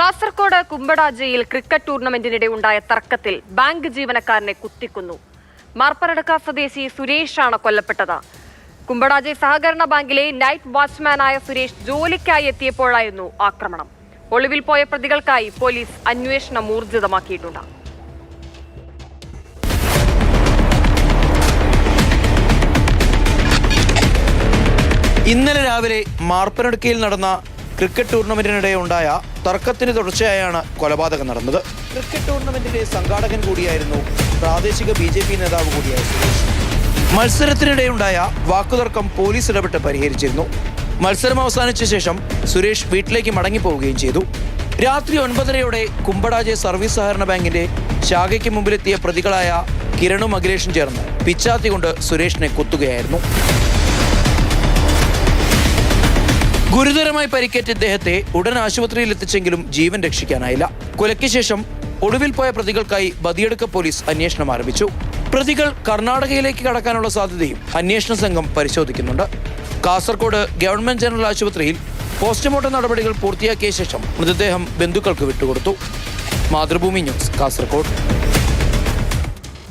Kasaragod കുമ്പടാജയിൽ cricket ടൂർണമെന്റിനിടെ ഉണ്ടായ തർക്കത്തിൽ bank ജീവനക്കാരനെ കുത്തിക്കൊന്നു. മാർപ്പരടക്ക സ്വദേശി സുരേഷാണ് കൊല്ലപ്പെട്ടത്. കുമ്പടാജെ സഹകരണ ബാങ്കിലെ നൈറ്റ് വാച്ച്മാനായ സുരേഷ് ജോലിക്കായി എത്തിയപ്പോഴായിരുന്നു ആക്രമണം. ഒളിവിൽ പോയ പ്രതികൾക്കായി പോലീസ് അന്വേഷണം ഊർജിതമാക്കിയിട്ടുണ്ട്. ഇന്നലെ രാവിലെ മാർപ്പനടുക്കയിൽ നടന്ന ക്രിക്കറ്റ് ടൂർണമെന്റിനിടെ ഉണ്ടായ തർക്കത്തിന് തുടർച്ചയായാണ് കൊലപാതകം നടന്നത്. ക്രിക്കറ്റ് ടൂർണമെന്റിന്റെ സംഘാടകൻ കൂടിയായിരുന്നു പ്രാദേശിക BJP നേതാവ് കൂടിയായ സുരേഷ്. മത്സരത്തിനിടെയുണ്ടായ വാക്കുതർക്കം പോലീസ് ഇടപെട്ട് പരിഹരിച്ചിരുന്നു. മത്സരം അവസാനിച്ച ശേഷം സുരേഷ് വീട്ടിലേക്ക് മടങ്ങിപ്പോവുകയും ചെയ്തു. രാത്രി 9:30യോടെ കുമ്പടാജെ സർവീസ് സഹകരണ ബാങ്കിന്റെ ശാഖയ്ക്ക് മുമ്പിലെത്തിയ പ്രതികളായ കിരണും അഖിലേഷും ചേർന്ന് പിച്ചാത്തി കൊണ്ട് സുരേഷിനെ കുത്തുകയായിരുന്നു. ഗുരുതരമായി പരിക്കേറ്റ ഇദ്ദേഹത്തെ ഉടൻ ആശുപത്രിയിൽ എത്തിച്ചെങ്കിലും ജീവൻ രക്ഷിക്കാനായില്ല. കൊലയ്ക്ക് ശേഷം ഒളിവിൽ പോയ പ്രതികൾക്കായി ബദിയടുക്ക പോലീസ് അന്വേഷണം ആരംഭിച്ചു. പ്രതികൾ കർണാടകയിലേക്ക് കടക്കാനുള്ള സാധ്യതയും അന്വേഷണ സംഘം പരിശോധിക്കുന്നുണ്ട്. കാസർകോട് ഗവൺമെന്റ് ജനറൽ ആശുപത്രിയിൽ പോസ്റ്റ്മോർട്ടം നടപടികൾ പൂർത്തിയാക്കിയ ശേഷം മൃതദേഹം ബന്ധുക്കൾക്ക് വിട്ടുകൊടുത്തു. മാതൃഭൂമി ന്യൂസ്, കാസർകോട്.